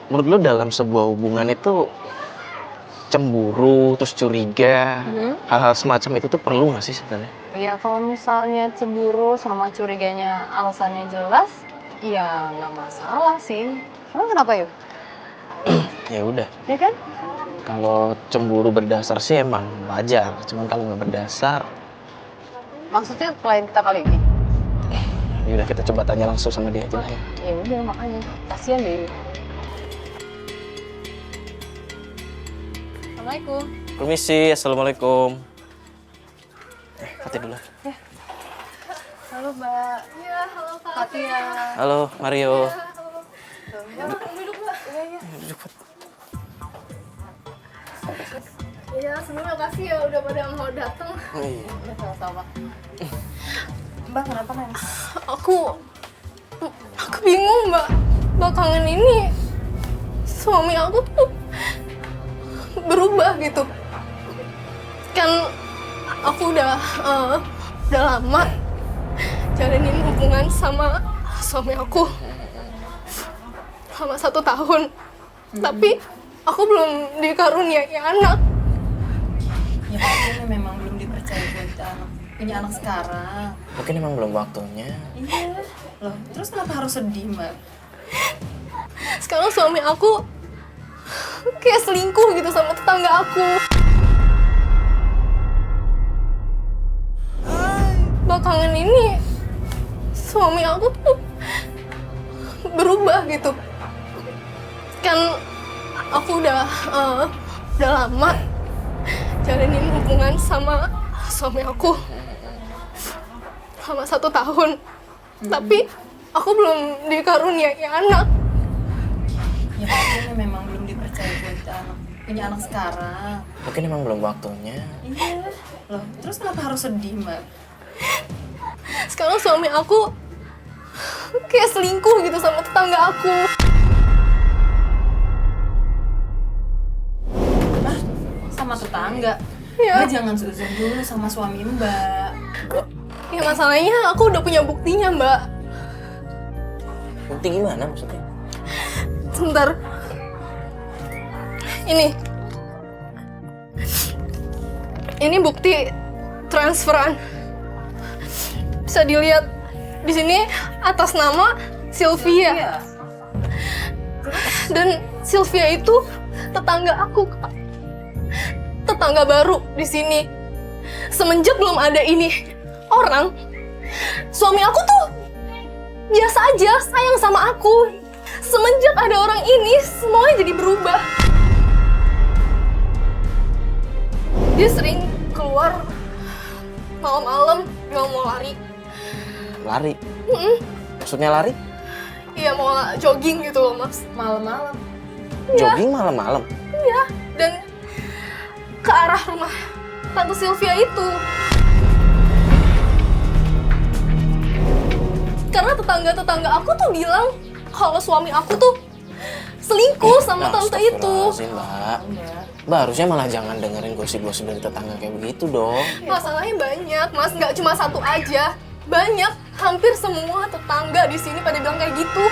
menurut lo dalam sebuah hubungan itu cemburu, terus curiga, hal-hal semacam itu tuh perlu nggak sih sebenarnya? Ya kalau misalnya cemburu sama curiganya alasannya jelas, ya nggak masalah sih. Emang kenapa yuk? Ya udah, Ya kan? kalau cemburu berdasar sih emang wajar, cuman kalau nggak berdasar, Maksudnya klien kita kali ini? ya udah kita coba tanya langsung sama dia aja lah ya. Ya udah makanya, kasihan deh. Assalamualaikum. Permisi, assalamualaikum. Kati dulu. Halo Mbak. Iya, halo Kak. Katia. Halo, Mario. Duduk Mbak. Iya. Duduk, Pat. Iya, sebelumnya makasih ya udah pada mau datang. Oh, iya. Ya, sama-sama. Mbak kenapa nangis? Aku bingung Mbak. Belakangan ini suami aku tuh berubah gitu. Kan aku udah lama jalanin hubungan sama suami aku selama 1 tahun. Tapi aku belum dikaruniai anak. Ya mungkin memang belum dipercaya punya anak sekarang. Mungkin emang belum waktunya. Iya. Loh, terus kenapa harus sedih Mbak? Sekarang suami aku kayak selingkuh gitu sama tetangga aku. Belakangan ini suami aku tuh berubah gitu. Kan aku udah lama jalanin hubungan sama suami aku selama 1 tahun. Tapi aku belum dikaruniai anak. Ya mungkin memang belum dipercaya punya anak sekarang. Mungkin emang belum waktunya. Iya. Loh, terus kenapa harus sedih Mbak? Sekarang suami aku kayak selingkuh gitu sama tetangga aku. Sama tetangga. Ya. Mbak jangan suzon dulu sama suami Mbak. Ya masalahnya aku udah punya buktinya Mbak. Bukti gimana maksudnya? Sebentar. Ini bukti transferan. Bisa dilihat di sini atas nama Sylvia. Iya. Dan Sylvia itu tetangga aku, Kak. Tetangga baru di sini. Semenjak belum ada ini orang, suami aku tuh biasa aja sayang sama aku. Semenjak ada orang ini, semuanya jadi berubah. Dia sering keluar malam-malam, bilang mau lari. Lari? Maksudnya lari? Iya, mau jogging gitu loh, Mas. Malam-malam. Jogging malam-malam? Iya, dan ke arah rumah Tante Sylvia itu. Karena tetangga-tetangga aku tuh bilang kalau suami aku tuh selingkuh sama tante itu. Astagfirullahaladzim, Mbak. Mbak harusnya malah jangan dengerin gosip-gosip dari tetangga kayak begitu dong. Masalahnya banyak, Mas. Nggak cuma satu aja. Banyak, hampir semua tetangga di sini pada bilang kayak gitu.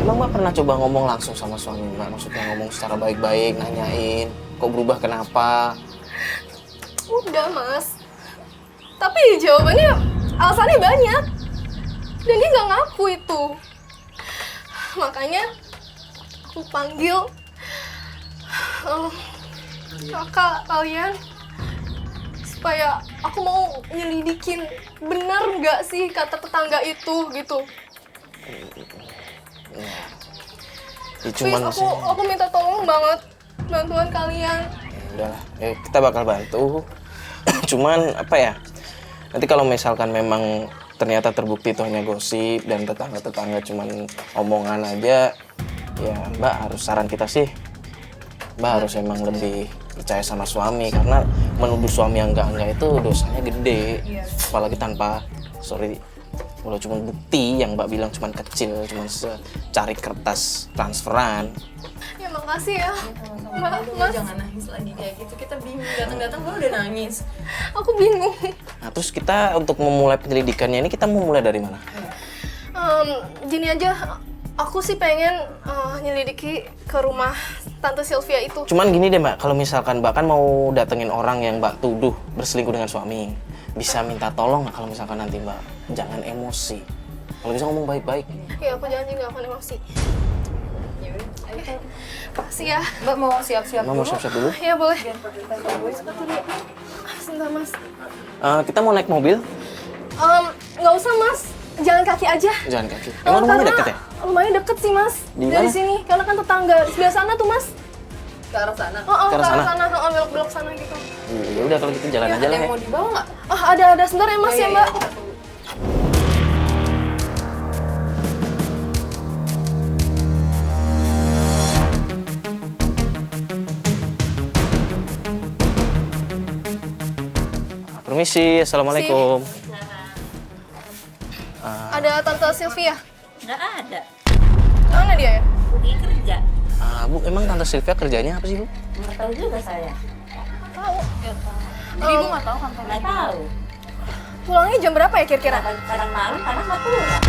Emang Mbak pernah coba ngomong langsung sama suami Mbak? Maksudnya ngomong secara baik-baik, nanyain kok berubah kenapa? Udah, Mas. Tapi jawabannya, alasannya banyak. Dan dia nggak ngaku itu. Makanya aku panggil kakak kalian supaya aku mau nyelidikin benar nggak sih kata tetangga itu gitu. Ya cuman Please, aku minta tolong banget bantuan kalian. udahlah, kita bakal bantu. Cuman apa ya? Nanti kalau misalkan memang ternyata terbukti itu hanya gosip dan tetangga-tetangga cuman omongan aja, ya Mbak harus saran kita sih, Mbak harus emang lebih percaya sama suami karena menuduh suami yang enggak itu dosanya gede, apalagi tanpa Walau cuma bukti yang Mbak bilang cuma kecil, cuma secari kertas transferan. Ya makasih ya. Mbak, Mas. Jangan nangis lagi kayak gitu. Kita bingung datang-datang lo udah nangis. Aku bingung. Nah, terus kita untuk memulai penyelidikannya ini kita mau mulai dari mana? Gini aja, aku sih pengen nyelidiki ke rumah Tante Sylvia itu. Cuman gini deh Mbak, kalau misalkan Mbak kan mau datengin orang yang Mbak tuduh berselingkuh dengan suami, bisa minta tolong nggak kalau misalkan nanti Mbak jangan emosi. Kalau bisa ngomong baik-baik. Ya aku janji nggak akan emosi. Makasih ya. Mbak mau siap-siap Mbak mau siap-siap dulu? Ya boleh. Sebentar Mas. Kita mau naik mobil? Nggak usah Mas. Jalan kaki aja. Jalan kaki. Emang rumahnya Karena deket ya? Lumayan deket sih Mas. Di Dari mana? sini. Karena kan tetangga di sebelah sana tuh Mas. ke arah sana. Oh, Ke arah sana? belok-belok sana gitu. Ya udah kalau gitu jalan aja Ada lah yang ya. mau dibawa nggak? Ada sebentar ya Mas ya Mbak. kita tunggu. Permisi, assalamualaikum. Ada Tante Sylvia. Nggak ada. Mana dia ya? Pergi kerja. Bu, emang Tante Sylvia kerjanya apa sih Bu? Nggak tahu juga saya. Tahu. Jadi ibu nggak tahu kan? Nggak tahu. Pulangnya jam berapa ya kira-kira? Kadang malam, kadang nggak pulang.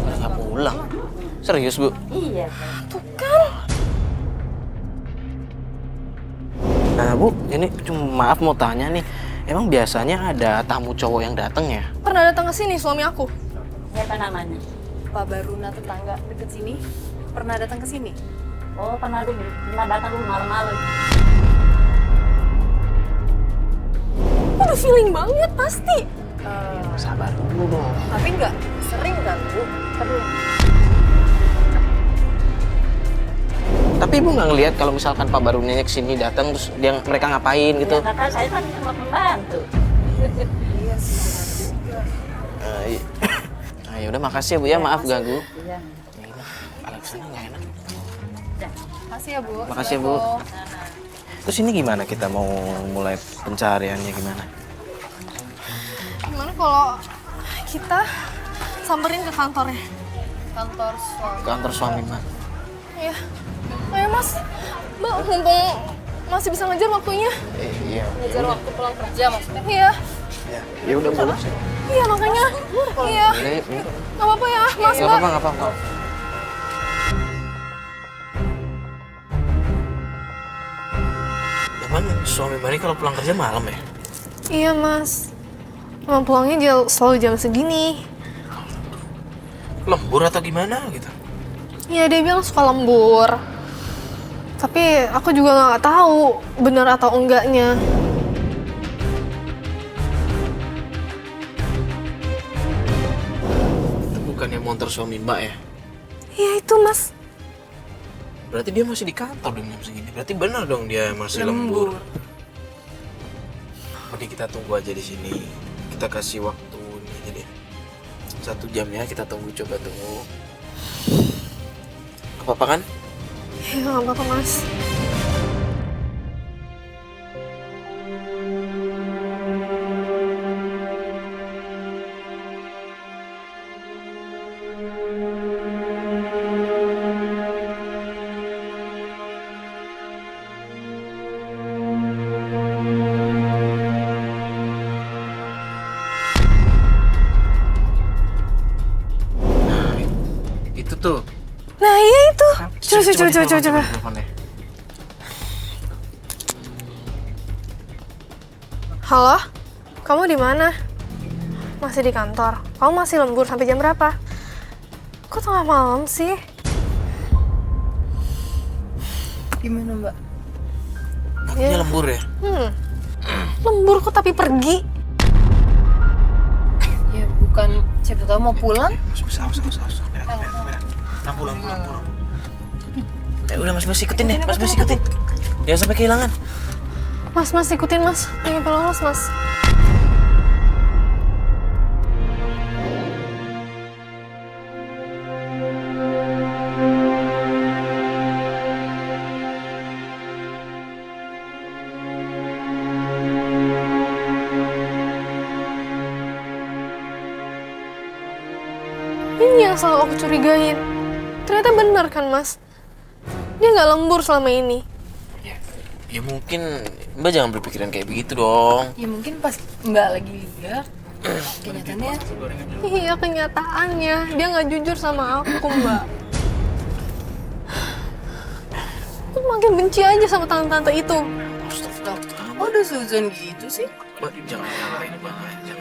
Nggak pulang. Serius Bu? Iya. Tuh kan. Nah Bu, ini cuma maaf mau tanya nih. Emang biasanya ada tamu cowok yang datang ya? Pernah datang ke sini suami aku. Siapa namanya? Pak Baruna tetangga deket sini pernah datang ke sini. Oh, pernah dulu. Pernah datang dulu malam-malam. Udah feeling banget pasti. Sabar dulu dong. Tapi nggak sering kan bu? Terus. Tapi Ibu nggak ngelihat kalau misalkan Pak Barunnya kesini datang terus mereka ngapain gitu? Ya, kata saya kan cuma pembantu. Iya sih. Iya. Nah, ya udah makasih ya Bu ya, maaf ganggu. Iya. Alasannya nggak enak. Makasih ya bu. Makasih ya Bu. Terus ini gimana kita mau mulai pencariannya gimana? Gimana kalau kita samperin ke kantornya? Kantor suami. Kantor suami Mbak. Iya. Ayo Mas. Mbak, mumpung masih bisa ngejar waktunya. Iya. Ngejar waktu pulang kerja maksudnya. Iya. Ya udah boleh. Iya makanya. Iya. Yuk. Gak apa-apa ya Mas Nggak Mbak. apa-apa, nggak apa-apa. Emang suami Mbak ini kalau pulang kerja malam ya? Iya Mas. Emang pulangnya selalu jam segini. Lembur atau gimana gitu? Iya dia bilang suka lembur. Tapi aku juga nggak tahu benar atau enggaknya. Itu bukannya motor suami Mbak ya? Iya itu Mas. Berarti dia masih di kantor dong jam segini. Berarti benar dong dia masih lembur. Oke, kita tunggu aja di sini. Kita kasih waktu ini aja deh. 1 jam ya, kita tunggu, coba tunggu. Apa-apa kan? Ya nggak apa-apa Mas. Itu tuh. Nah iya itu. Coba. Teleponnya. Halo, kamu di mana? Masih di kantor. Kamu masih lembur sampai jam berapa? Kok tengah malam sih? Gimana mbak? Makanya lembur ya? Lembur kok tapi pergi? Ya bukan siapa tahu mau pulang. Usah. Pulang. Udah mas ikutin deh, mas ikutin. Jangan sampai kehilangan. Mas ikutin Mas. Pengen lolos Mas. Ini yang selalu aku curigain. Ternyata benar kan, Mas? Dia nggak lembur selama ini. Ya mungkin Mbak jangan berpikiran kayak begitu dong. Ya mungkin pas Mbak lagi lihat, kenyataannya. Iya, kenyataannya. Dia nggak jujur sama aku, Mbak. Aku makin benci aja sama tante-tante itu. Oh, udah suzon gitu sih? Mbak jangan nyalain Mbak.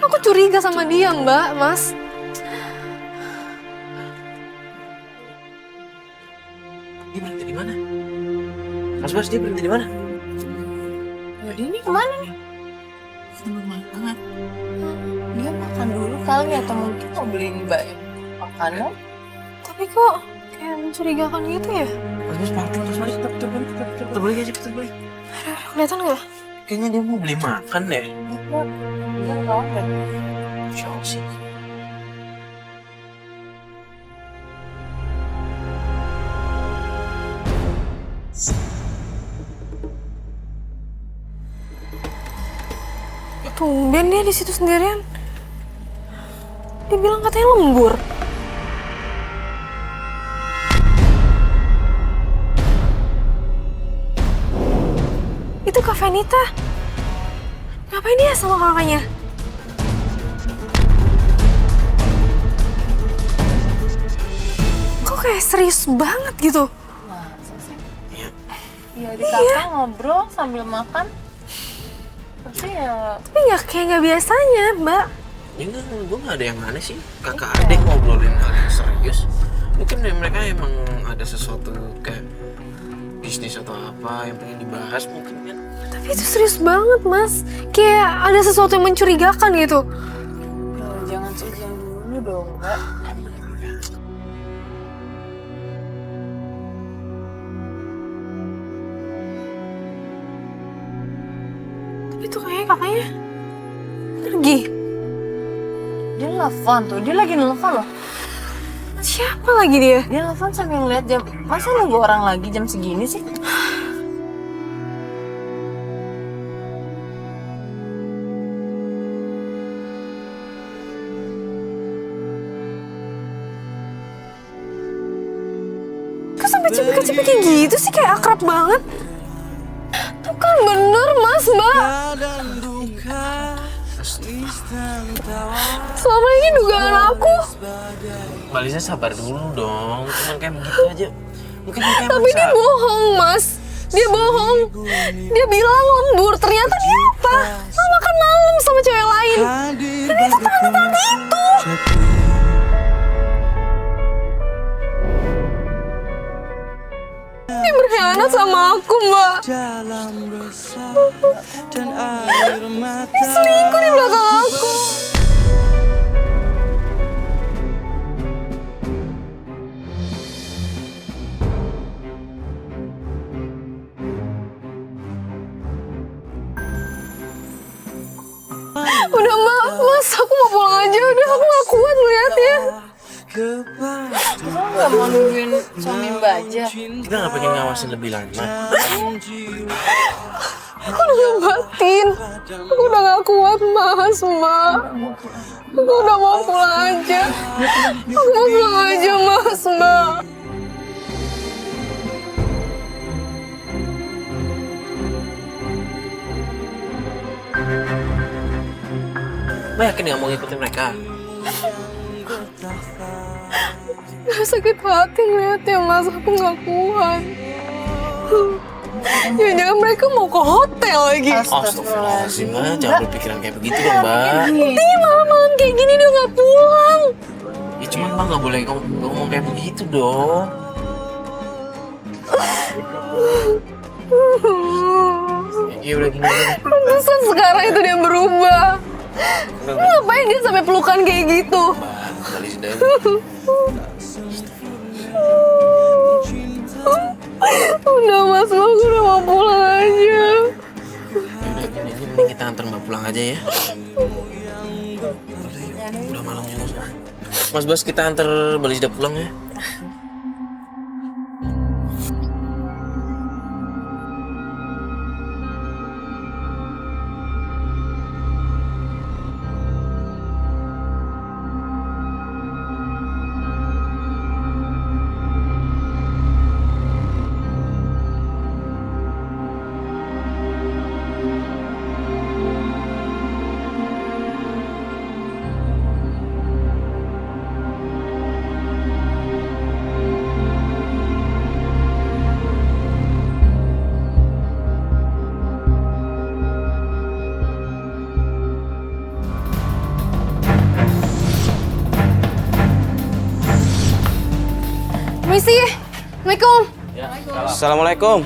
Aku curiga sama dia, Mbak, Mas. Dia berhenti di mana? Mas Bas, dia berhenti di mana? Jadi ini kemana nih? Belum makan. Dia makan dulu kali atau mungkin mau beliin Mbak makanan? Tapi kok kayak mencurigakan gitu ya? Mas Bas parkir terus balik, putar balik aja, putar balik. Kelihatan nggak? Kayaknya dia mau beli makan deh. Dia nggak ada. Siapa sih? Tumben dia di situ sendirian. Dia bilang katanya lembur. Itu Kak Venita. Ngapain dia sama kakaknya? Kok kayak serius banget gitu? Masa sih? Iya, di kakak ngobrol sambil makan. Tapi ya... Tapi nggak biasanya, Mbak. Ya enggak, gue gak ada yang aneh sih. Kakak adik ngobrolin hal yang serius. Mungkin mereka emang ada sesuatu kayak bisnis atau apa yang pengen dibahas mungkin kan. Tapi itu serius banget, Mas. Kayak ada sesuatu yang mencurigakan gitu. Jangan suzon dulu dong, Mbak. Tapi itu kayaknya kakaknya pergi. Dia nelfon tuh, dia lagi nelfon loh. Siapa lagi dia? Dia nelfon sambil ngeliat jam. Masa nunggu orang lagi jam segini sih? Kok sampai cipika-cipiki kayak gitu sih? Kayak akrab banget. Tuh kan bener, Mas, Mbak. Selama ini dugaan aku. Mbak Lisa sabar dulu dong. Cuman kayak begitu aja. Mungkin dia kayak Tapi dia bohong, Mas. Dia bohong. Dia bilang lembur. Ternyata dia apa? Mau makan malam sama cewek lain. Dan itu tante-tante itu. Dia berkhianat sama aku, Mbak. Dia selingkuh di belakang aku. Udah, Mbak, Mas, aku mau pulang aja. Udah, aku gak kuat melihatnya. Kamu nggak mau nungguin suami Mbak aja? kita gak pengen ngawasin lebih lama. Aku udah gak batin. Aku udah gak kuat, Mas, Mbak. Aku udah mau pulang aja. Aku mau pulang aja, Mas, Mbak. Mbak yakin gak mau ngikutin mereka? Sakit hati ngeliatnya, Mas. Aku gak kuat. Jangan-jangan mereka mau ke hotel lagi. Astagfirullahaladzim, Mbak. Jangan berpikiran kayak begitu dong, Mbak. Buktinya malam-malam kayak gini dia gak pulang. Ya cuman Mbak gak boleh ngomong kayak begitu dong. Ya udah gini aja. Pantesan sekarang itu dia berubah. Ngapain dia sampai pelukan kayak gitu? Mbak, balikin aja. Udah, Mas, aku udah mau pulang aja. Ya udah gini aja, mending kita antar Mbak pulang aja ya. Udah malam juga. Mas Bas, kita antar Mbak Lisa pulang ya. Permisi. Assalamualaikum. Ya, salam. Assalamualaikum.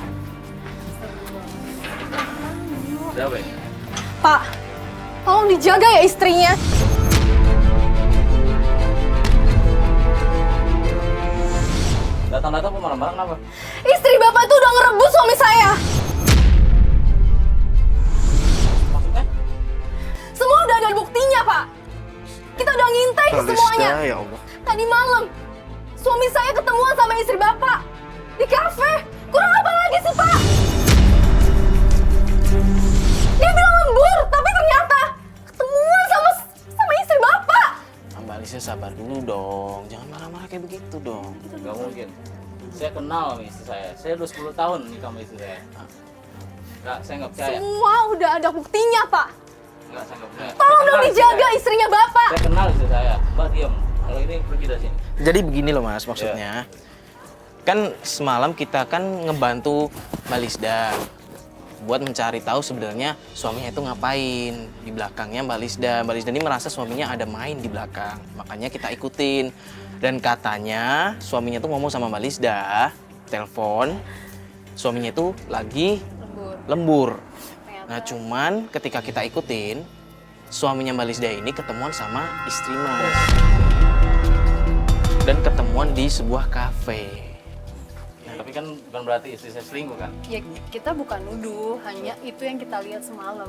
Siapa ya? Pak, tolong dijaga ya istrinya. Datang-datang kok marah-marah kenapa? Istri Bapak itu udah ngerebut suami saya. Maksudnya? Semua udah ada buktinya, Pak. Kita udah ngintai semuanya. Ya Allah. Tadi malam, suami saya ketemuan sama istri Bapak di kafe. Kurang apa lagi sih, Pak? Dia bilang lembur, tapi ternyata ketemuan sama istri Bapak. Mbak Alisa sabar dulu dong. Jangan marah-marah kayak begitu dong. Gak mungkin. Saya kenal sama istri saya. Saya udah 10 tahun nikah sama istri saya. Enggak, saya nggak percaya. Semua udah ada buktinya, Pak. Enggak, saya nggak percaya. Tolong Saya dong kenal istri dijaga saya. istrinya Bapak. Saya kenal istri saya. Mbak diam. Kalau ini pergi dari sini. Jadi begini loh Mas, maksudnya. Kan semalam kita kan ngebantu Mbak Lisda buat mencari tahu sebenarnya suaminya itu ngapain di belakangnya Mbak Lisda. Mbak Lisda ini merasa suaminya ada main di belakang, makanya kita ikutin. Dan katanya suaminya tuh ngomong sama Mbak Lisda, telepon, suaminya itu lagi lembur. Nah cuman ketika kita ikutin, suaminya Mbak Lisda ini ketemuan sama istri Mas. Dan ketemuan di sebuah kafe. Tapi kan bukan berarti istri saya selingkuh kan? Ya kita bukan nuduh, hanya itu yang kita lihat semalam.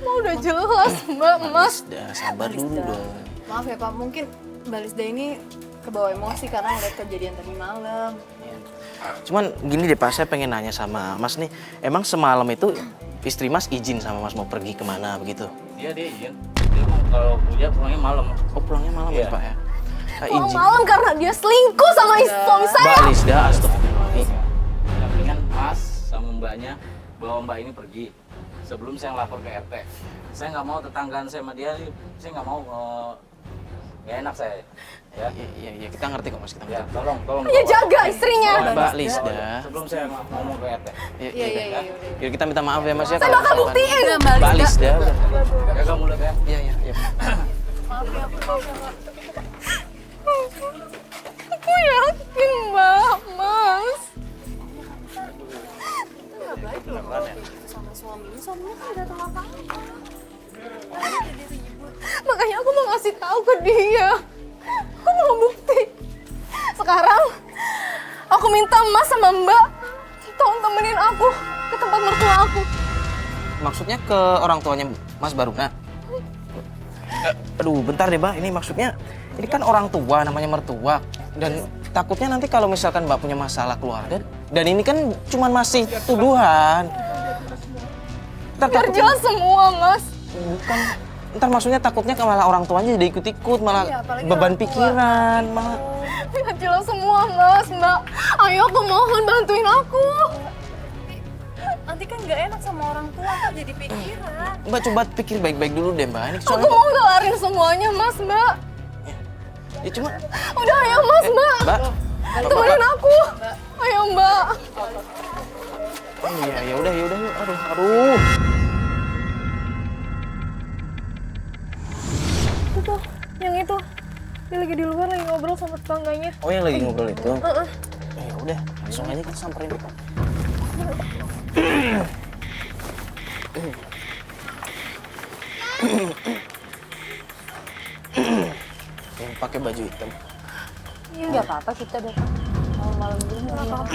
Mau udah jelas, Mbak, Mas. Lisda, sabar dulu dong. Maaf ya Pak, mungkin Mbak Lisda ini kebawa emosi karena ngeliat kejadian tadi malam. Cuman gini deh Pak, saya pengen nanya sama Mas nih. Emang semalam itu istri Mas izin sama Mas mau pergi kemana begitu? Dia izin. Dia mau kalau dia pulangnya malam. Oh pulangnya malam ya Iya. Pak ya? Pulang malam karena dia selingkuh sama suami saya. Mbak Lisda, astagfirullahaladzim. Yang mendingan Mas sama mbaknya bawa mbak ini pergi sebelum saya ngelapor ke RT. Saya nggak mau tetanggaan saya sama dia nih, saya nggak mau nggak enak saya. Ya, Iya, kita ngerti kok Mas, kita ya ngerti. tolong. Dia jaga istrinya. Mbak Lisda. Sebelum saya ngomong ke RT. Iya. Yaudah, kita minta maaf ya Mas ya. Saya kalau bakal misalkan- buktiin. Mbak Lisda. Jaga mulut ya. Iya. Aku yakin, Mbak, Mas. Sama suaminya kan udah tahu apa-apa. Makanya aku mau ngasih tahu ke dia. Aku mau bukti. Sekarang aku minta Mas sama Mbak tolong temenin aku ke tempat mertua aku. Maksudnya ke orang tuanya Mas Baruna? Aduh, bentar deh Mbak. Ini maksudnya, ini kan orang tua, namanya mertua. Dan takutnya nanti kalau misalkan Mbak punya masalah keluarga, dan ini kan cuman masih tuduhan. Ntar Biar takutnya- jelas semua, Mas. Bukan. Ntar maksudnya takutnya malah orang tuanya jadi ikut-ikut, malah Iya, apalagi beban orang tua. pikiran, malah. Biar jelas semua, Mas, Mbak. Ayo, aku mohon bantuin aku. Nanti kan nggak enak sama orang tua, kok jadi pikiran. Mbak coba pikir baik-baik dulu deh Mbak. Ini Aku soalnya mau ngelarin semuanya, Mas, Mbak. ya cuma Udah, ayo, Mas, Mbak. Mbak. Temenin aku. Ayo, Mbak. Oh iya, ya udah yuk. Aduh. Itu tuh, yang itu. Dia lagi di luar, lagi ngobrol sama tetangganya. Oh yang lagi ngobrol itu? Ya udah, langsung aja kita samperin. Yang pakai baju hitam. Iya nggak apa-apa kita datang malam-malam dulu. Nggak apa-apa.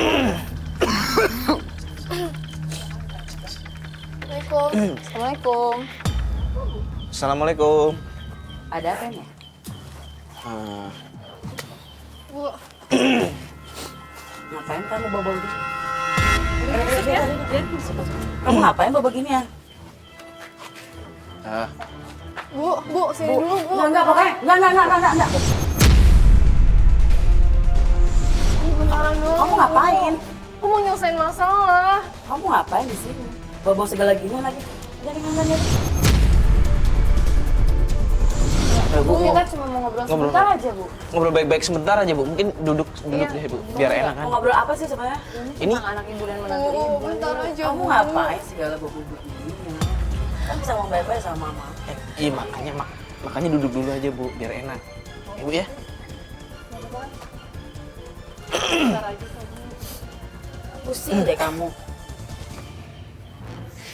Assalamualaikum. Assalamualaikum. Assalamualaikum. Ada apa ya? Bu, Ngapain kamu bawa gini? Kamu ngapain bawa gini ya? Bu, sini dulu, Bu. Enggak, pokoknya. Enggak. Beneran dulu. Kamu ngapain? Aku mau nyelesain masalah. Kamu ngapain di sini? Bawa segala gini lagi. Jangan. Bu, kita cuma mau ngobrol sebentar aja, Bu. Ngobrol baik-baik sebentar aja Bu. Mungkin duduk deh Bu, biar enak kan. Mau ngobrol apa sih sebenarnya? Ini Anak ibu dan menantu Bu, ibu. bentar aja, Kamu Bu. ngapain segala bawa begini? Kan bisa ngomong baik-baik sama mama. iya makanya duduk dulu aja Bu, biar enak. Ya Bu ya. Bentar aja kok. Pusing deh kamu.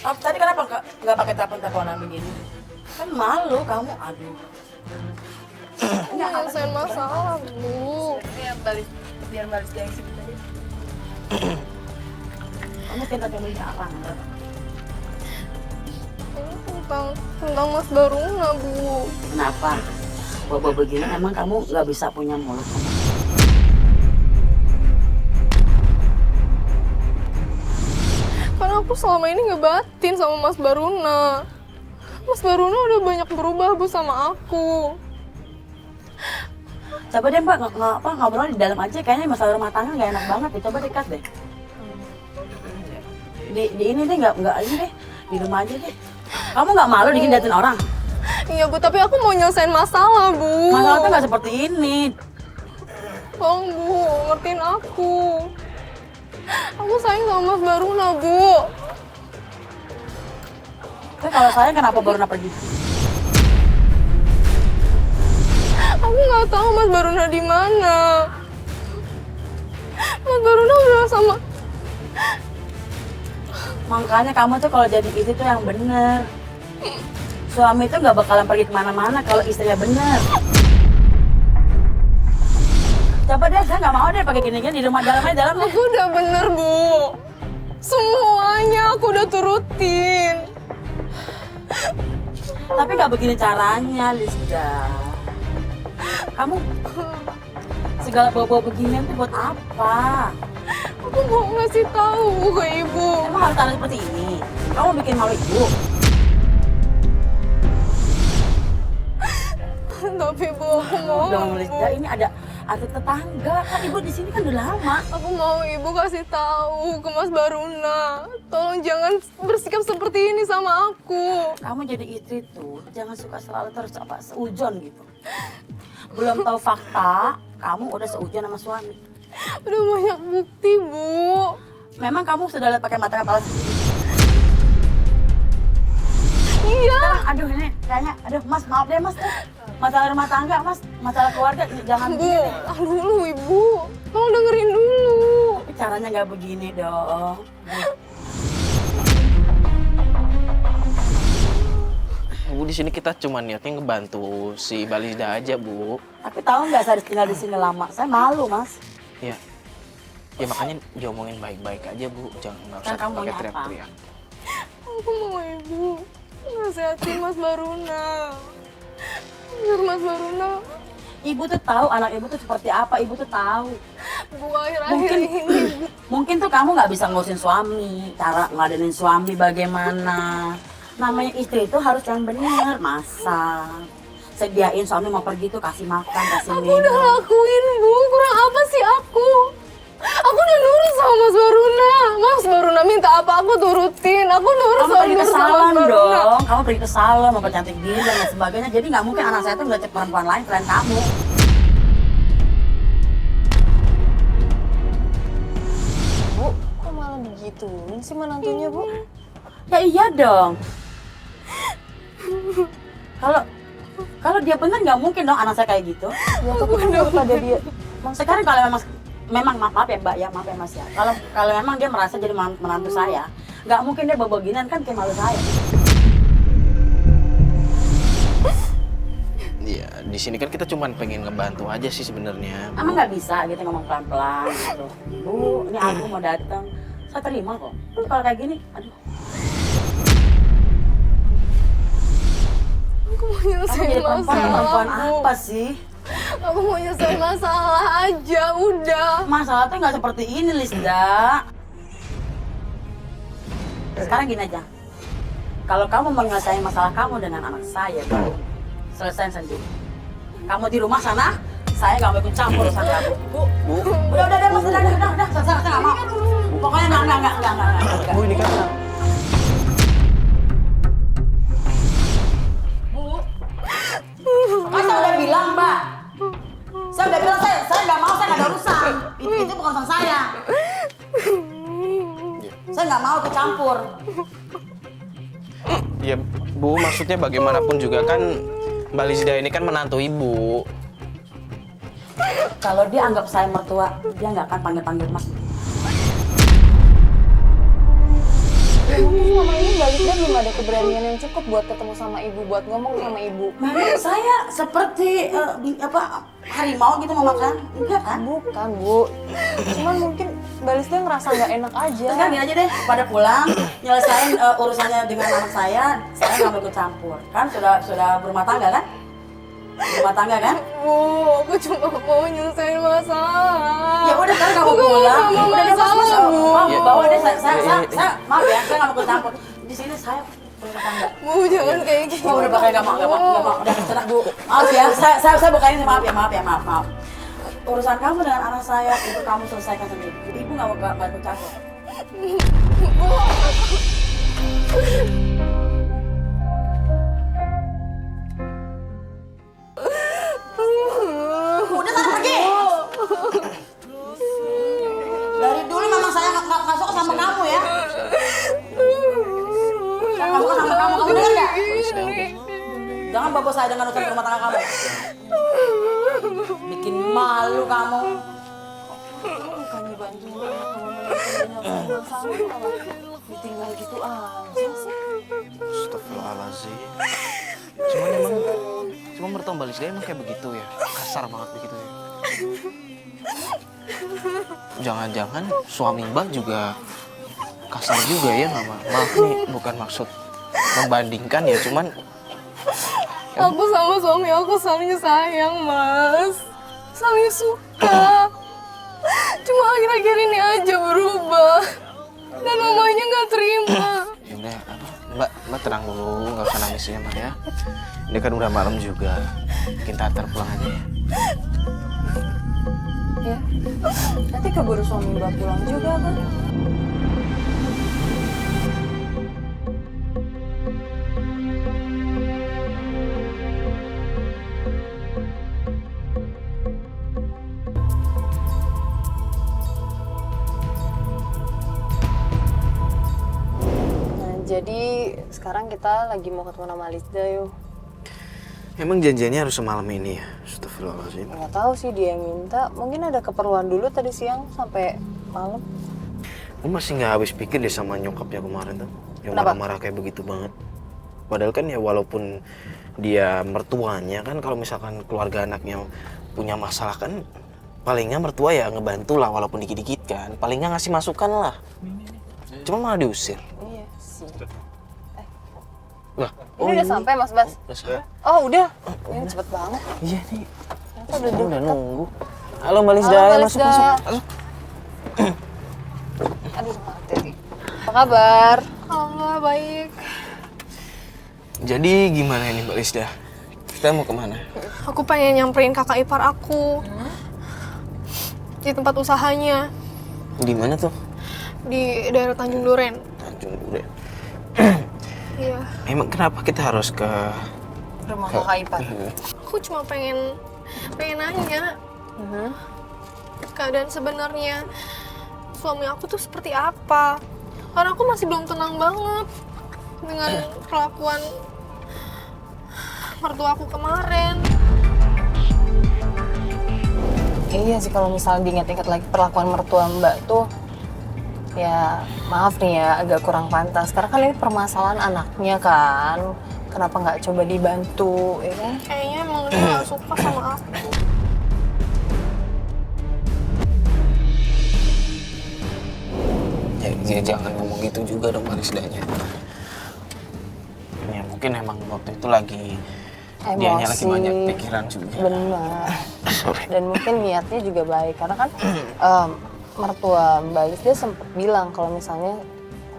Tadi kenapa nggak pakai telepon-teleponan begini? Kan malu kamu, aduh. Nyelesain masalah, Bu. Ya biar balis dia sebentar. Kamu kita coba jarang. Ini tentang Mas Baruna, Bu. Kenapa? Bobo begini emang kamu nggak bisa punya mulut. Karena aku selama ini ngebatin sama Mas Baruna. Mas Baruna udah banyak berubah, Bu, sama aku. Coba deh Mbak ngobrol di dalam aja, kayaknya masalah rumah tangga nggak enak banget deh. Coba dekat deh. Di ini deh nggak ini deh, di rumah aja deh. Kamu nggak malu dilihatin orang? Iya, Bu, tapi aku mau nyelesain masalah, Bu. Masalah tuh nggak seperti ini. Tolong, Bu, ngertiin aku. Aku sayang sama Mas Baruna, Bu. Tapi kalau saya kenapa baru pergi? Aku nggak tahu Mas Baruna di mana. Mas Baruna udah sama. Makanya kamu tuh kalau jadi istri tuh yang bener. Suami tuh nggak bakalan pergi kemana-mana kalau istrinya bener. Coba deh, saya nggak mau deh pakai gini-gini di rumah dalamnya dalam deh. Aku udah bener, Bu. Semuanya aku udah turutin. Tapi nggak begini caranya, Lisda. Kamu segala bawa-bawa beginian tuh buat apa? Aku mau ngasih tahu ke Ibu. Emang harus taruh seperti ini? Kamu bikin malu ibu? Tapi, Bu, aku mau. Dong, Lisda, Bu. ini ada tetangga. Kan ibu di sini kan udah lama. Aku mau Ibu kasih tahu ke Mas Baruna. Tolong jangan bersikap seperti ini sama aku. Kamu jadi istri tuh jangan suka selalu terus apa seujon gitu. Belum tahu fakta, kamu udah seujon sama suami. Udah banyak bukti, Bu. Memang kamu sudah lihat pakai mata kepala sendiri. Iya. Aduh ini kayaknya, aduh Mas maaf deh Mas. Masalah rumah tangga Mas, masalah keluarga jangan Bu, begini. tahan dulu, Ibu. Tolong dengerin dulu. Tapi caranya nggak begini dong. Bu, di sini kita cuma niatnya ngebantu si Balisda aja, Bu. Tapi tahu nggak saya tinggal di sini lama, saya malu Mas. Ya. Ya makanya diomongin baik-baik aja, Bu. Jangan nggak usah Kan kamu pakai maunya apa? teriak-teriak. Aku mau Ibu nasihatin Mas Baruna. Biar Mas Baruna, Ibu tuh tahu anak ibu tuh seperti apa, ibu tuh tahu. Bu, akhir-akhir ini Mungkin tuh kamu nggak bisa ngurusin suami, cara ngeladenin suami bagaimana. Namanya istri itu harus yang benar, masak, sediain suami mau pergi tuh kasih makan, kasih aku minum. udah lakuin, Bu. Kurang apa sih aku? Aku udah nurut sama Mas Baruna. Mas Baruna minta apa aku turutin. Aku nurut Kamu sama pergi ke Mas salon Baruna. dong, kamu pergi ke salon, mempercantik diri dan lain sebagainya. Jadi nggak mungkin anak saya tuh ngeliat perempuan lain selain kamu. Bu, kok malah begituin sih menantunya, Bu? Ya iya dong. Kalau dia benar nggak mungkin dong anak saya kayak gitu. Ya, tapi kenapa dia Sekarang kalau memang maaf ya Mbak ya, maaf ya Mas ya. Kalau memang dia merasa jadi menantu saya, nggak mungkin dia bawa ginian kan kayak malu saya. Iya, di sini kan kita cuma pengen ngebantu aja sih sebenarnya. Emang nggak bisa gitu ngomong pelan-pelan gitu. Bu, ini aku mau datang. Saya terima kok. Tapi kalau kayak gini, aduh. Aku mau Kamu nyelesain jadi perempuan masalah, Bu. apa sih? Aku mau nyelesain masalah aja, udah. Masalah tuh nggak seperti ini, Lisda. Sekarang gini aja. Kalau kamu mau menyelesaikan masalah kamu dengan anak saya, baru selesai sendiri. Kamu di rumah sana, saya nggak mau ikut campur urusan kamu. Bu, Udah, Mas, udah, saya nggak mau. Pokoknya nggak. Bu ini kan Mas, saya udah bilang, Mbak. Saya udah bilang, saya nggak mau, saya nggak ada urusan. Itu bukan urusan saya. Saya nggak mau ikut campur. ya Bu, maksudnya bagaimanapun juga kan Mbak Lisda ini kan menantu Ibu. Kalau dia anggap saya mertua, dia nggak akan panggil-panggil mas. Ya mungkin selama ini Mbak Lisda belum ada keberanian yang cukup buat ketemu sama ibu, buat ngomong sama ibu. Nah, saya seperti harimau gitu mau makan, enggak kan? Bukan, Bu. Cuman mungkin Mbak Lisda ngerasa nggak enak aja. Terus kan gini aja deh, pada pulang nyelesain urusannya dengan anak saya nggak mau ikut campur. Kan sudah berumah tangga kan? Berumah tangga kan? Bu, aku cuma mau nyelesain masalah. Ya udah kan kamu pulang. Udah deh mas, Iya. bawa deh saya maaf ya, saya nggak mau ikut campur. Di sini saya berumah tangga. Bu, jangan kayak gini. Oh, udah pakai nggak mau, udah tenang bu. Maaf ya, saya bukan ini, maaf ya, maaf. Urusan kamu dengan anak saya itu kamu selesaikan sendiri. Ibu nggak mau bantu campur. Udah sana pergi. Dari dulu memang saya nggak suka sama kamu ya. Saya nggak suka sama kamu, kamu dengar nggak? Jangan bawa saya dengan urusan rumah tangga kamu. Bikin malu kamu. Bukannya bantu masalah malah ditinggal gitu aja sih. Astagfirullahaladzim. Cuma mertua Mbak Lisda emang kayak begitu ya? Kasar banget begitu ya? Jangan-jangan suami Mbak juga kasar juga ya Mama? Maaf nih, bukan maksud membandingkan ya, cuman Aku sama suami aku saling sayang, Mas. Saling suka. Cuma akhir-akhir ini aja berubah. Dan mamanya nggak terima. ya udah Mbak tenang dulu, nggak usah nangis ya Mbak ya. Ini kan udah malam juga, kita antar pulang aja ya. Ya. Nanti keburu suami Mbak pulang juga kan. Jadi sekarang kita lagi mau ketemu sama Lisda yuk. Emang janjiannya harus semalam ini ya? Astagfirullahaladzim. Nggak tahu sih dia yang minta. Mungkin ada keperluan dulu tadi siang sampai malam. Gue masih nggak habis pikir deh sama nyokapnya kemarin tuh. Yang Kenapa? marah-marah kayak begitu banget. Padahal kan ya walaupun dia mertuanya kan, kalau misalkan keluarga anaknya punya masalah kan, palingnya mertua ya ngebantu lah walaupun dikit-dikit kan. Palingnya ngasih masukan lah. Cuma malah diusir. Iya sih. Lah, Ini udah sampai Mas Bas? udah sampai. Oh udah. Ini cepet banget. Iya nih. Ternyata udah Udah deket. nunggu. Halo Mbak Lisda, Halo, Mbak masuk, Lisda. masuk. Aduh materi. Apa kabar? Allah, baik. Jadi gimana ini Mbak Lisda? Kita mau kemana? Aku pengen nyamperin kakak ipar aku. Di tempat usahanya. Di mana tuh? Di daerah Tanjung Duren. Tanjung Duren. Iya. Emang kenapa kita harus ke Rumah kakak ipar. Aku cuma pengen nanya. Keadaan sebenarnya suami aku tuh seperti apa? Karena aku masih belum tenang banget dengan perlakuan mertua aku kemarin. Iya sih kalau misalnya diingat-ingat lagi perlakuan mertua Mbak tuh, ya maaf nih ya agak kurang pantas. Karena kan ini permasalahan anaknya kan. Kenapa nggak coba dibantu, ya kan? Kayaknya emang dia gak suka sama aku. Ya, jangan ngomong gitu juga dong Marisdanya. Ya mungkin emang waktu itu lagi dianya lagi banyak pikiran juga. Benar. Sorry. Dan mungkin niatnya juga baik karena kan mertua Mbak Lisda sempat bilang kalau misalnya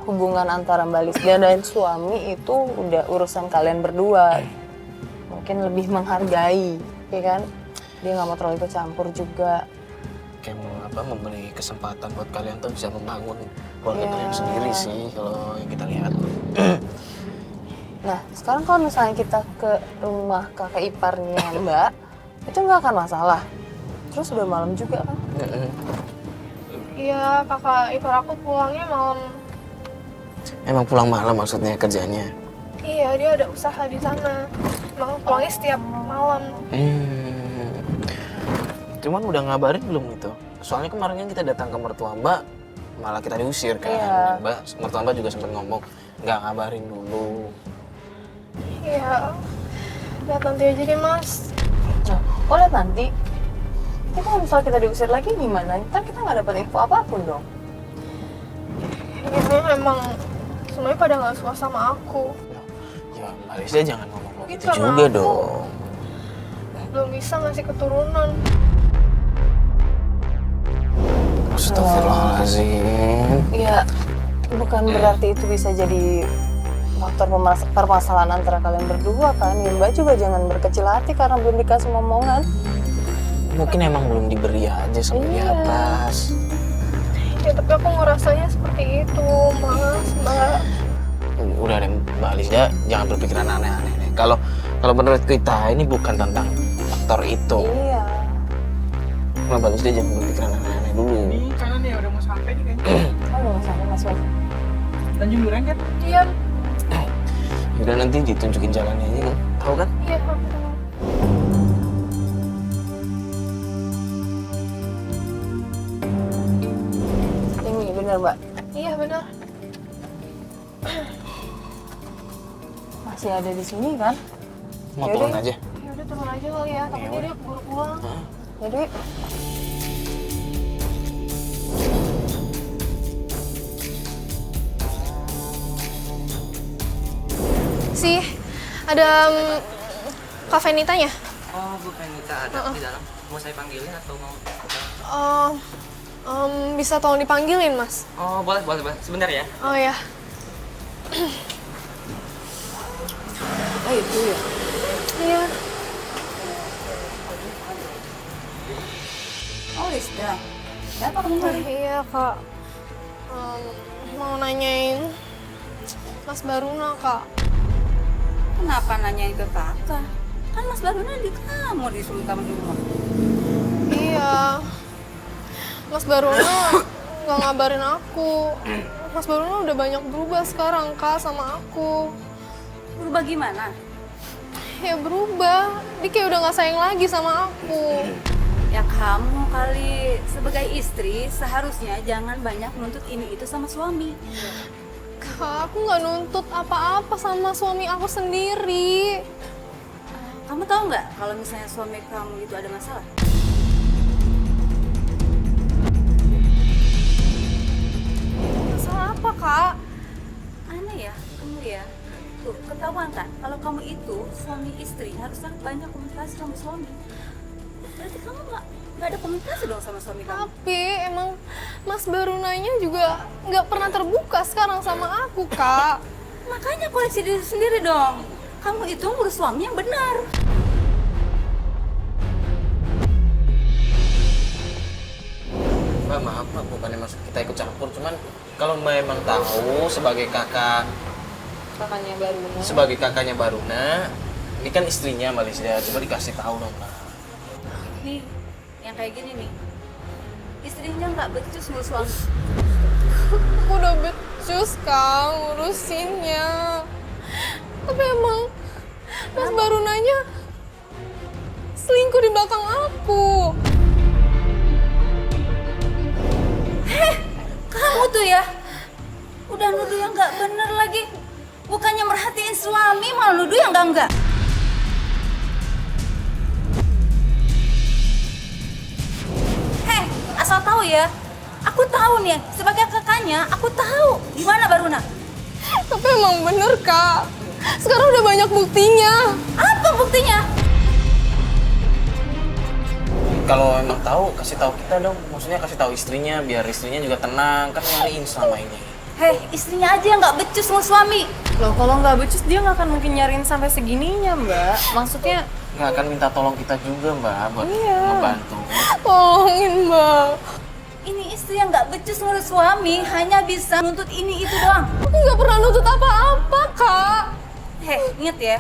hubungan antara Mbak Lisda dan suami itu udah urusan kalian berdua. Mungkin lebih menghargai, ya kan? Dia nggak mau terlalu ikut campur juga. Kayak memberi kesempatan buat kalian tuh bisa membangun keluarga Ya. kalian sendiri sih kalau yang kita lihat. Nah, sekarang kalau misalnya kita ke rumah kakak iparnya Mbak, itu nggak akan masalah. Terus udah malam juga kan? Iya, kakak ipar aku pulangnya malam. Emang pulang malam maksudnya kerjanya? Iya, dia ada usaha di sana. Emang pulangnya setiap malam. Itu Cuman udah ngabarin belum itu? Soalnya kemarin kan kita datang ke mertua Mbak, malah kita diusir kan. Iya. Mertua Mbak juga sempat ngomong, nggak ngabarin dulu. Iya. Lihat nanti aja deh, Mas. Nah, oh lihat nanti. Tapi kalau misalnya kita diusir lagi gimana? Ntar kita nggak dapat info apapun dong. Ini emang semuanya pada nggak suka sama aku. Ya, Malaysia jangan ngomong Itu gitu sama juga aku. dong. Belum bisa ngasih keturunan. Astagfirullahaladzim. Ya, bukan berarti itu bisa jadi faktor permasalahan antara kalian berdua kan. Ya Mbak juga jangan berkecil hati karena belum dikasih momongan. Mungkin emang belum diberi aja sama di Iya. atas. Ya tapi aku ngerasanya seperti itu, Mas, Mbak. Udah deh Mbak Alisda, jangan berpikiran aneh-aneh deh. Kalau menurut kita ini bukan tentang faktor itu. Iya. Mbak Alisda jangan berpikiran aneh-aneh dulu. Ini kanan ya udah mau sampai nih kayaknya. Oh, udah sampai Mas Wan. Tanjung Duren kan? Iya, Udah nanti ditunjukin jalannya aja kan. Tahu kan? iya. Ini bener Mbak. Iya, benar. Masih ada di sini kan? Mau Yaudah. turun aja. Ya udah turun aja kali ya, takutnya dia keburu pulang. Jadi Sih, ada Kak Venitanya? Oh, Bu Penita ada di dalam. Mau saya panggilin atau mau? Bisa tolong dipanggilin, Mas? Oh, boleh, boleh, boleh. Sebentar ya. Oh ya. oh itu ya. Iya. Oh, Rizda. Kenapa kamu kali? Iya, Kak. Mau nanyain Mas Baruna, Kak. Kenapa nanyain ke kakak? Kan Mas Baruna di kamu disuruh kamu di rumah. Iya. Mas Baruna nggak ngabarin aku. Mas Baruna udah banyak berubah sekarang, Kak, sama aku. Berubah gimana? Ya berubah. Dia kayak udah nggak sayang lagi sama aku. Ya kamu kali sebagai istri seharusnya jangan banyak nuntut ini itu sama suami. Kak, aku nggak nuntut apa-apa sama suami aku sendiri. Kamu tahu nggak kalau misalnya suami kamu itu ada masalah? Masalah apa, Kak? Aneh ya, kamu ya. Tuh, ketahuan kan kalau kamu itu suami istri harusnya banyak komunikasi sama suami. Berarti kamu nggak ada komunikasi dong sama suami kamu. Tapi emang Mas Barunanya juga nggak pernah terbuka sekarang sama aku, Kak. Makanya koreksi diri sendiri dong. Kamu itu ngurus suami yang benar. Mbak maaf Mbak, bukannya maksud kita ikut campur, cuman kalau Mbak emang tahu sebagai kakaknya Baruna, ini kan istrinya Mbak Lisda, coba dikasih tahu dong Mbak. Nih, yang kayak gini nih. Istrinya nggak becus ngurus suami. Aku udah becus, Kak, ngurusinnya. Tapi emang Mas Barunanya selingkuh di belakang aku. Kamu tuh ya, udah nuduh yang nggak bener lagi. Bukannya merhatiin suami, malah nuduh yang enggak. Heh, asal tahu ya. Aku tahu nih, sebagai kakaknya, aku tahu gimana Baruna. Tapi emang bener, Kak. Sekarang udah banyak buktinya. Apa buktinya? Kalau emang tahu, kasih tahu kita dong. Maksudnya kasih tahu istrinya, biar istrinya juga tenang, kan nyariin selama ini. Hei, istrinya aja yang nggak becus sama suami. Loh, kalau nggak becus dia nggak akan mungkin nyariin sampai segininya, Mbak. Maksudnya Nggak akan minta tolong kita juga Mbak, buat ngebantu. Tolongin, Mbak. Ini istri yang nggak becus ngurus suami, hanya bisa nuntut ini itu doang. Aku nggak pernah nuntut apa-apa, Kak. Hei, inget ya.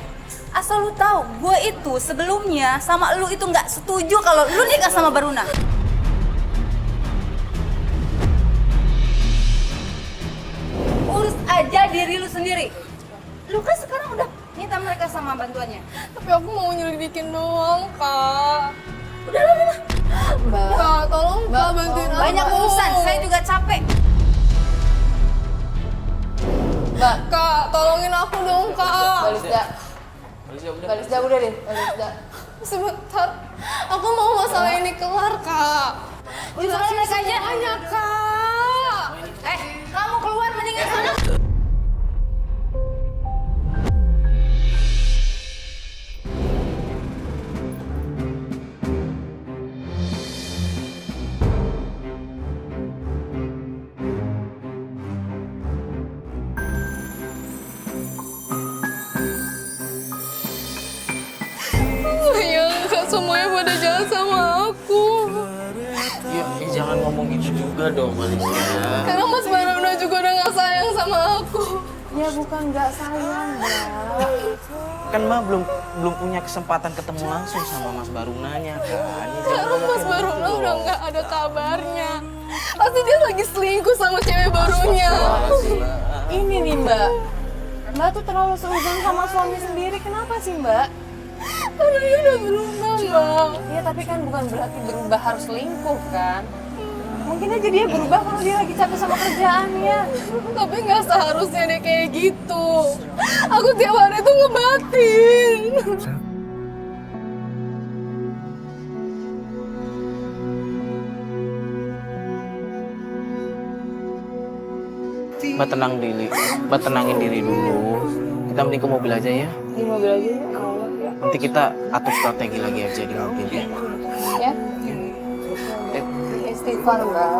Asal lu tahu, gue itu sebelumnya sama lu itu nggak setuju kalau lu nikah sama Baruna. Urus aja diri lu sendiri. Lu kan sekarang udah minta mereka sama bantuannya. Tapi aku mau nyelidikin doang, Kak. Udah lah. Mbak. Kak, tolong Kak bantuin aku. Banyak urusan, saya juga capek. Mbak, Kak, tolongin aku dong Kak. Balisda. Balisda udah deh, Balisda. Sebentar, aku mau masalah ini kelar Kak. Jelasin Jelasin aja. semuanya Kak. Kamu keluar mendingan sana. Sayang Kak, semuanya pada jahat sama aku. Ya, jangan ngomong gitu juga dong, Alicia. Karena Mas Baruna juga udah gak sayang sama aku. Ya bukan nggak sayang, Mbak. Kan Ma belum punya kesempatan ketemu langsung sama Mas Barunanya kan. Ya, jangan Karena ngomong Mas kayak Baruna gitu udah dong. gak ada kabarnya. Pasti dia lagi selingkuh sama cewek barunya. Ini nih, Mbak. Mbak tuh terlalu seuzon sama suami sendiri. Kenapa sih, Mbak? Karena dia udah berubah, Mbak. Ya tapi kan bukan berarti berubah harus selingkuh kan. Mungkin aja dia berubah kalau dia lagi capek sama kerjaannya. Tapi nggak seharusnya dia kayak gitu. Aku tiap hari tuh ngebatin. Mbak tenang diri, Mbak tenangin diri dulu. Kita mending ke mobil aja ya. Di mobil aja ya. Nanti kita atur strategi lagi aja di mobil ya. Ya. Istighfar, Mbak.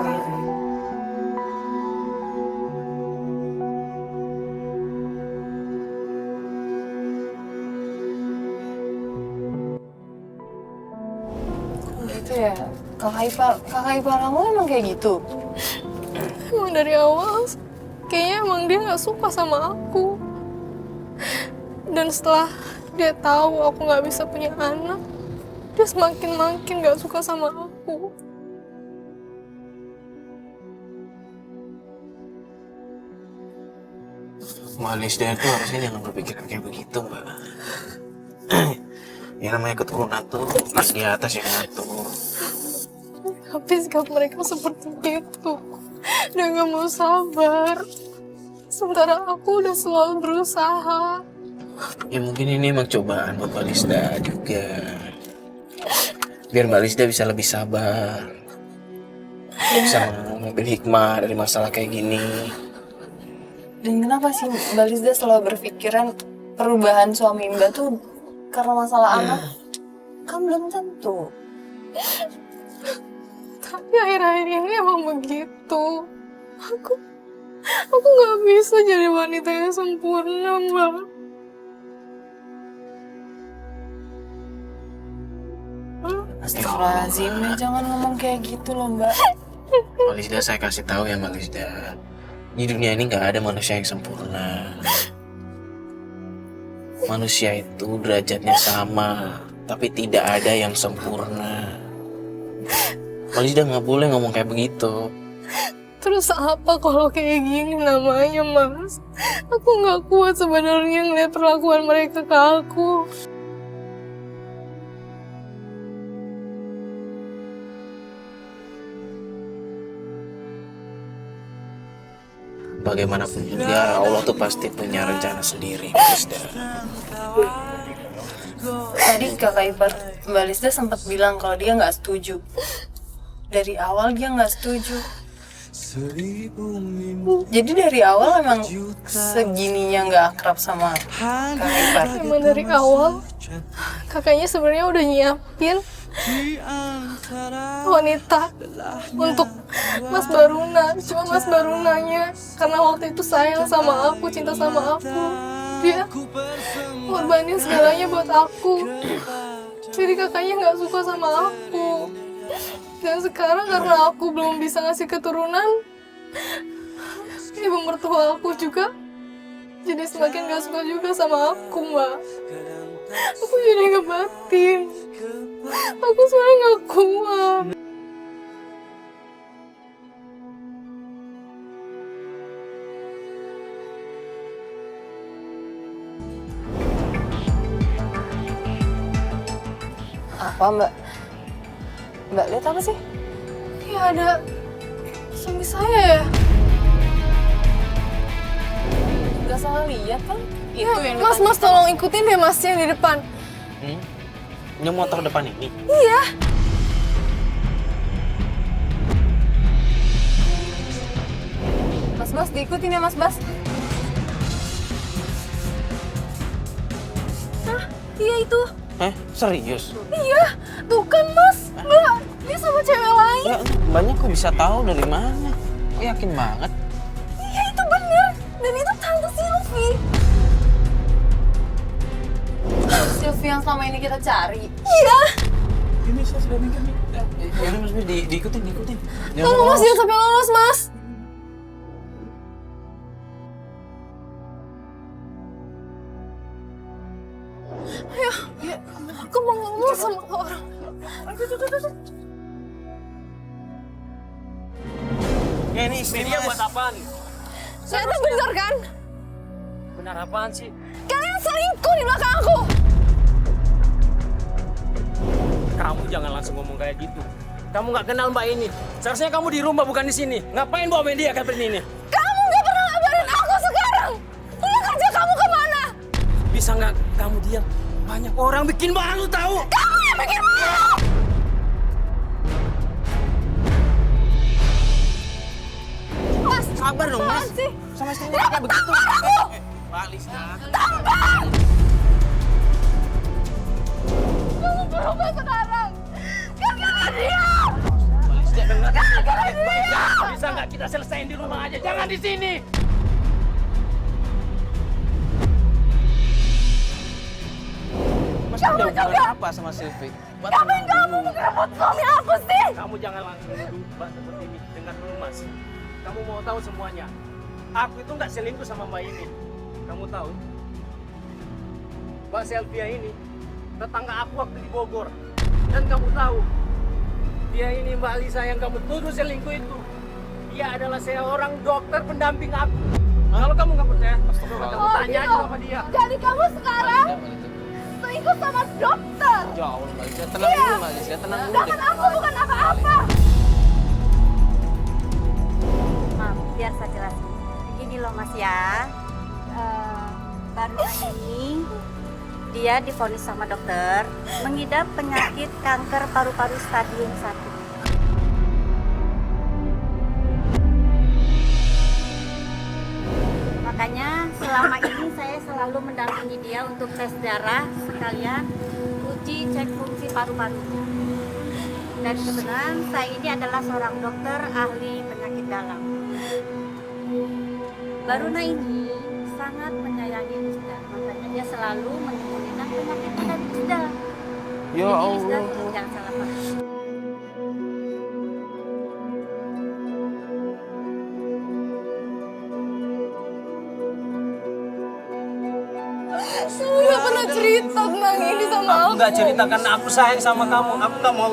Gitu ya. Kakak ipar kamu emang kayak gitu? Emang dari awal, kayaknya emang dia nggak suka sama aku. Dan setelah dia tahu aku nggak bisa punya anak, dia semakin makin nggak suka sama aku. Mbak Lisda itu harusnya jangan berpikiran kayak begitu, Mbak. Ya namanya keturunan tuh pas di atas yang ngatur. Tapi sikap mereka seperti itu. Dia nggak mau sabar. Sementara aku udah selalu berusaha. Ya mungkin ini emang cobaan buat Mbak Lisda juga. Biar Mbak Lisda bisa lebih sabar. Bisa mengambil hikmah dari masalah kayak gini. Dan kenapa sih Mbak Lisda selalu berpikiran perubahan suami Mbak tuh karena masalah anak? Kan belum tentu. Tapi akhir-akhir ini emang begitu. Aku nggak bisa jadi wanita yang sempurna, Mbak. Astagfirullahaladzim, ya jangan ngomong kayak gitu loh Mbak. Mbak Lisda, saya kasih tahu ya Mbak Lisda. Di dunia ini nggak ada manusia yang sempurna. Manusia itu derajatnya sama, tapi tidak ada yang sempurna. Mbak Lisda nggak boleh ngomong kayak begitu. Terus apa kalau kayak gini namanya, Mas? Aku nggak kuat sebenarnya ngeliat perlakuan mereka ke aku. Bagaimanapun juga Allah tuh pasti punya rencana sendiri, Mbak Lisda. Tadi kakak ipar Mbak Lisda sempat bilang kalau dia nggak setuju. Dari awal dia nggak setuju. Jadi dari awal emang segininya nggak akrab sama kakak ipar. Emang dari awal kakaknya sebenarnya udah nyiapin wanita untuk Mas Baruna. Cuma Mas Barunanya karena waktu itu sayang sama aku, cinta sama aku, dia ngorbanin segalanya buat aku. Jadi kakaknya nggak suka sama aku. Dan sekarang karena aku belum bisa ngasih keturunan, ibu mertua aku juga jadi semakin gak suka juga sama aku, Mbak. Aku jadi ngebatin. Aku sebenarnya gak kuat. Apa Mbak? Mbak lihat apa sih? Ya ada suami saya ya. Gak salah lihat kan? Ya, mas tolong ikutin deh mas yang di depan. Ini motor depan ini. Iya. Mas Bas diikutin ya Mas Bas. Hah? Iya itu. Serius? Iya. Tuh kan mas. Enggak. Dia sama cewek lain. Ya, mbaknya kok bisa tahu dari mana? Kok yakin banget? Iya itu bener. Dan itu Tante Sylvie. Sylvie yang selama ini kita cari. Iya. Ini saya sudah mikir nih. Ya udah Mas, diikutin. Tolong mas jangan sampai lolos mas. Ayo, aku mau ngomong sama orang. Ya ini istri Media Mas. buat apaan? Ternyata bener kan? Benar apaan sih? Kalian selingkuh di belakang aku. Kamu jangan langsung ngomong kayak gitu. Kamu nggak kenal Mbak ini. Seharusnya kamu di rumah bukan di sini. Ngapain bawa media kayak begini? Kamu gak pernah ngabarin aku sekarang. Pulang aja kamu kemana? Bisa nggak kamu diam? Banyak orang bikin malu tahu. Kamu yang bikin malu. Mas, Sabar dong Mas. apaan sih? Sama istrinya kayak begitu. Mbak Lista. Tampar! Kamu berubah sekarang. Gara-gara dia. Gara-gara dia. Bisa nggak kita selesaiin di rumah aja? Jangan di sini. Mas ada hubungan apa sama Sylvie? Mbak Ngapain tenang kamu dulu. ngerebut suami aku sih? Kamu jangan langsung nuduh Mbak seperti ini. Dengar dulu Mas. Kamu mau tahu semuanya. Aku itu nggak selingkuh sama Mbak ini. Kamu tahu? Mbak Sylvia ini tetangga aku waktu di Bogor. Dan kamu tahu, dia ini Mbak Lisa yang kamu tuduh selingkuh itu. Dia adalah seorang dokter pendamping aku. Kalau kamu nggak percaya, kamu tanya aja sama dia. Jadi kamu sekarang selingkuh sama dokter. Ya Allah Mbak Lista, tenang dulu Mbak Lista, tenang dulu. Sedangkan aku bukan apa-apa. Mam, biar saya jelasin. Begini loh Mas ya, baru ini dia divonis sama dokter mengidap penyakit kanker paru-paru stadium 1. Makanya selama ini saya selalu mendampingi dia untuk tes darah sekalian uji cek fungsi paru-parunya. Dan kebetulan saya ini adalah seorang dokter ahli penyakit dalam. Baruna ini sangat menyayangi Isda, makanya dia selalu menyembunyikan penyakitnya dari Isda. Ya Jadi Isda Allah. jangan salah paham. Kamu gak pernah cerita tentang ini sama aku. Aku nggak cerita karena aku sayang sama kamu. Aku nggak mau.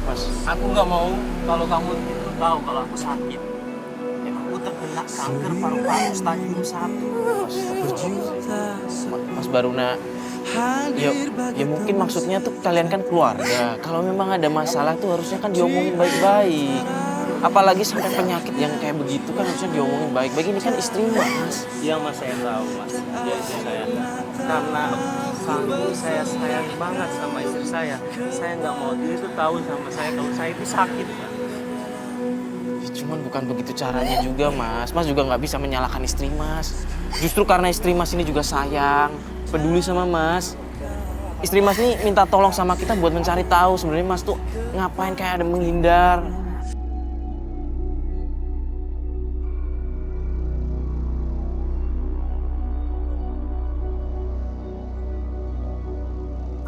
Mas, Aku nggak mau kalau kamu tahu kalau aku sakit. Ya, aku terkena kanker paru-paru stadium 1. Mas Baruna, ya mungkin maksudnya tuh kalian kan keluarga. Kalau memang ada masalah tuh harusnya kan diomongin baik-baik. Apalagi sampai penyakit yang kayak begitu kan harusnya diomongin baik-baik. Ini kan istri Mas. Iya Mas, saya tahu Mas. Dia istri saya. Karena saya sayang banget sama istri saya. Saya nggak mau dia itu tahu sama saya kalau saya itu sakit. Mas. Ya, cuman bukan begitu caranya juga Mas. Mas juga nggak bisa menyalahkan istri Mas. Justru karena istri Mas ini juga sayang, peduli sama Mas. Istri Mas ini minta tolong sama kita buat mencari tahu sebenarnya Mas tuh ngapain kayak ada menghindar.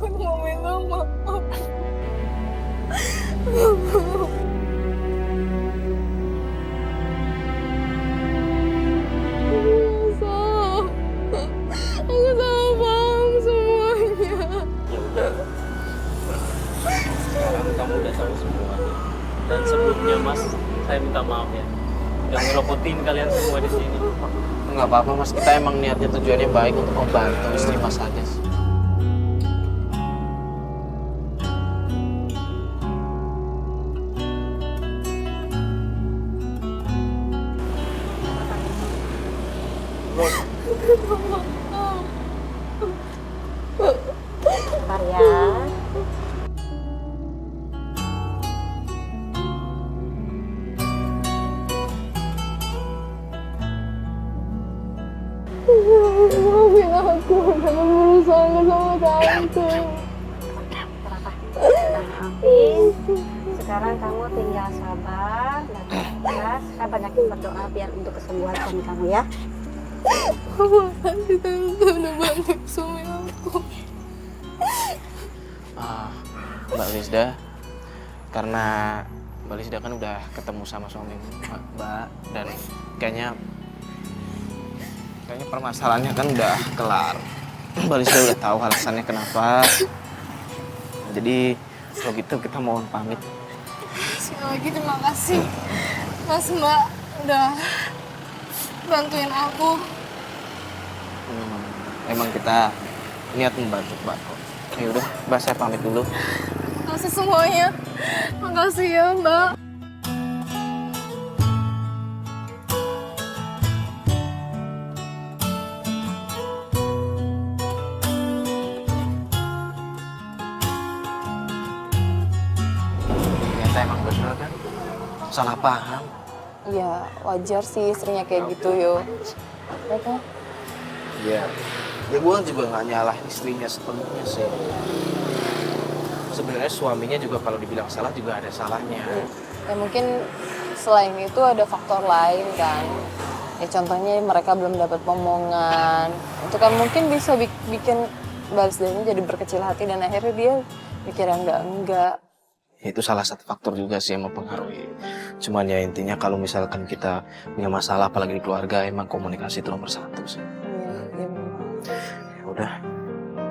Aku mau minta maaf. Aku salah paham semuanya. Sekarang kamu udah tahu semuanya. Dan sebelumnya Mas, saya minta maaf ya. Yang ngerepotin kalian semua di sini. Nggak apa-apa Mas, kita emang niatnya tujuannya baik untuk membantu istri Mas aja. Jangan berusaha sama tante. Maafin. Sekarang kamu tinggal sabar dan ikhlas. Saya banyakin berdoa biar untuk kesembuhan suami kamu ya. Makasih tante udah bantu suami aku. Mbak Lisda, karena Mbak Lisda kan udah ketemu sama suami Mbak, dan kayaknya permasalahannya kan udah kelar. Mbak Lisda udah tahu alasannya kenapa. Jadi kalau gitu kita mohon pamit. Sekali lagi terima kasih Mas Mbak udah bantuin aku. Emang kita niat membantu Mbak kok. Ya udah, Mbak saya pamit dulu. Makasih semuanya. Makasih ya Mbak. Ternyata emang bener kan? Salah paham. Ya wajar sih istrinya kayak gitu yo. Ya kan? Iya. Ya gue juga nggak nyalah istrinya sepenuhnya sih. Sebenarnya suaminya juga kalau dibilang salah juga ada salahnya. Ya mungkin selain itu ada faktor lain kan. Ya contohnya mereka belum dapat omongan. Itu kan mungkin bisa bikin Balisdanya jadi berkecil hati dan akhirnya dia mikir yang enggak. Ya, itu salah satu faktor juga sih yang mempengaruhi. Cuman ya intinya kalau misalkan kita punya masalah apalagi di keluarga, emang komunikasi itu nomor satu sih. Iya memang. Ya udah,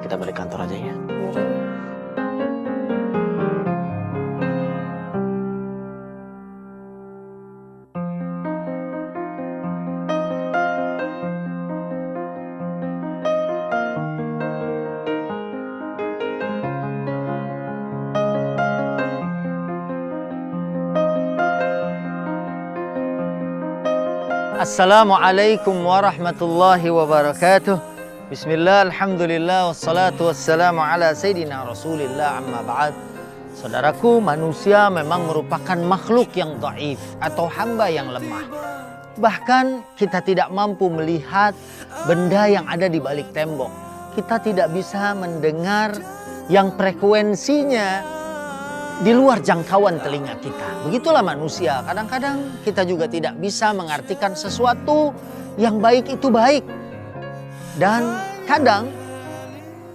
kita balik kantor aja ya. Yaudah. Assalamualaikum warahmatullahi wabarakatuh. Bismillah, alhamdulillah, wassalatu wassalamu ala sayyidina rasulillah, amma ba'd. Saudaraku, manusia memang merupakan makhluk yang dhaif atau hamba yang lemah. Bahkan kita tidak mampu melihat benda yang ada di balik tembok. Kita tidak bisa mendengar yang frekuensinya di luar jangkauan telinga kita. Begitulah manusia. Kadang-kadang kita juga tidak bisa mengartikan sesuatu yang baik itu baik. Dan kadang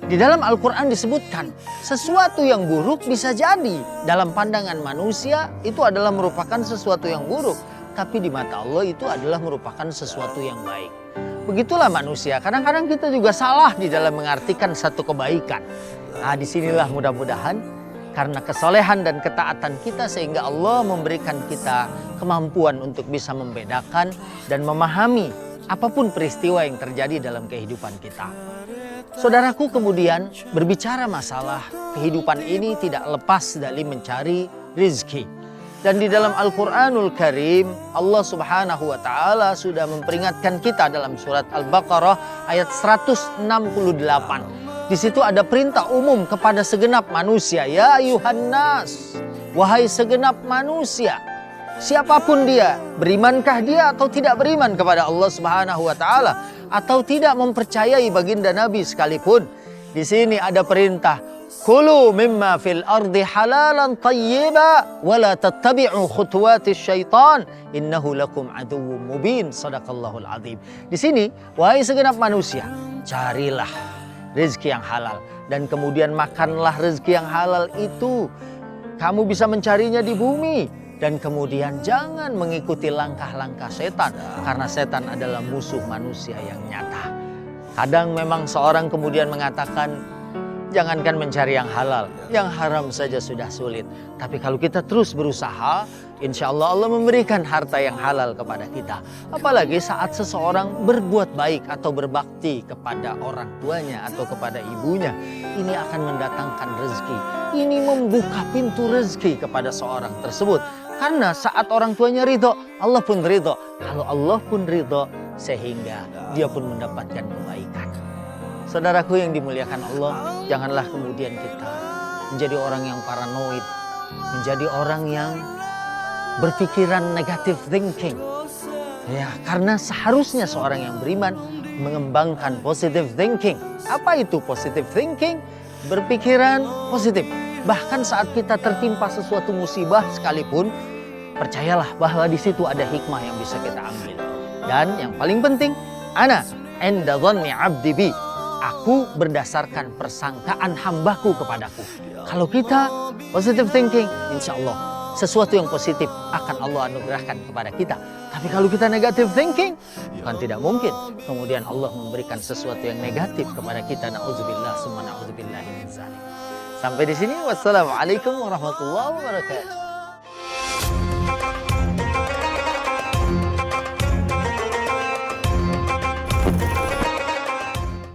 di dalam Al-Quran disebutkan sesuatu yang buruk bisa jadi dalam pandangan manusia itu adalah merupakan sesuatu yang buruk. Tapi di mata Allah itu adalah merupakan sesuatu yang baik. Begitulah manusia. Kadang-kadang kita juga salah di dalam mengartikan satu kebaikan. Nah, disinilah mudah-mudahan karena kesolehan dan ketaatan kita sehingga Allah memberikan kita kemampuan untuk bisa membedakan dan memahami apapun peristiwa yang terjadi dalam kehidupan kita. Saudaraku, kemudian berbicara masalah kehidupan ini tidak lepas dari mencari rizki. Dan di dalam Al-Quranul Karim Allah Subhanahu wa Ta'ala sudah memperingatkan kita dalam surat Al-Baqarah ayat 168. Di situ ada perintah umum kepada segenap manusia. Ya ayuhan nas, wahai segenap manusia. Siapapun dia, berimankah dia atau tidak beriman kepada Allah Subhanahu wa Ta'ala, atau tidak mempercayai baginda Nabi sekalipun. Di sini ada perintah, kulu mimma fil ardi halalan tayyiba wa la tattabi'u khutuwatis syaitan innahu lakum aduwwum mubin. Shadaqallahul azim. Di sini, wahai segenap manusia, carilah rezeki yang halal. Dan kemudian makanlah rezeki yang halal itu. Kamu bisa mencarinya di bumi. Dan kemudian jangan mengikuti langkah-langkah setan. Karena setan adalah musuh manusia yang nyata. Kadang memang seorang kemudian mengatakan, jangankan mencari yang halal, yang haram saja sudah sulit. Tapi kalau kita terus berusaha, insya Allah Allah memberikan harta yang halal kepada kita. Apalagi saat seseorang berbuat baik atau berbakti kepada orang tuanya atau kepada ibunya. Ini akan mendatangkan rezeki. Ini membuka pintu rezeki kepada seorang tersebut. Karena saat orang tuanya ridho, Allah pun ridho. Kalau Allah pun ridho, sehingga dia pun mendapatkan kebaikan. Saudaraku yang dimuliakan Allah, janganlah kemudian kita menjadi orang yang paranoid, menjadi orang yang berpikiran negative thinking. Ya, karena seharusnya seorang yang beriman mengembangkan positive thinking. Apa itu positive thinking? Berpikiran positif. Bahkan saat kita tertimpa sesuatu musibah sekalipun, percayalah bahwa di situ ada hikmah yang bisa kita ambil. Dan yang paling penting, ana inda dhanni 'abdi bi. Aku berdasarkan persangkaan hambaku kepadaku. Kalau kita positive thinking, insya Allah sesuatu yang positif akan Allah anugerahkan kepada kita. Tapi kalau kita negative thinking, bukan tidak mungkin kemudian Allah memberikan sesuatu yang negatif kepada kita. Na'udzubillah summa na'udzubillah min dzalik. Sampai di sini. Wassalamualaikum warahmatullahi wabarakatuh.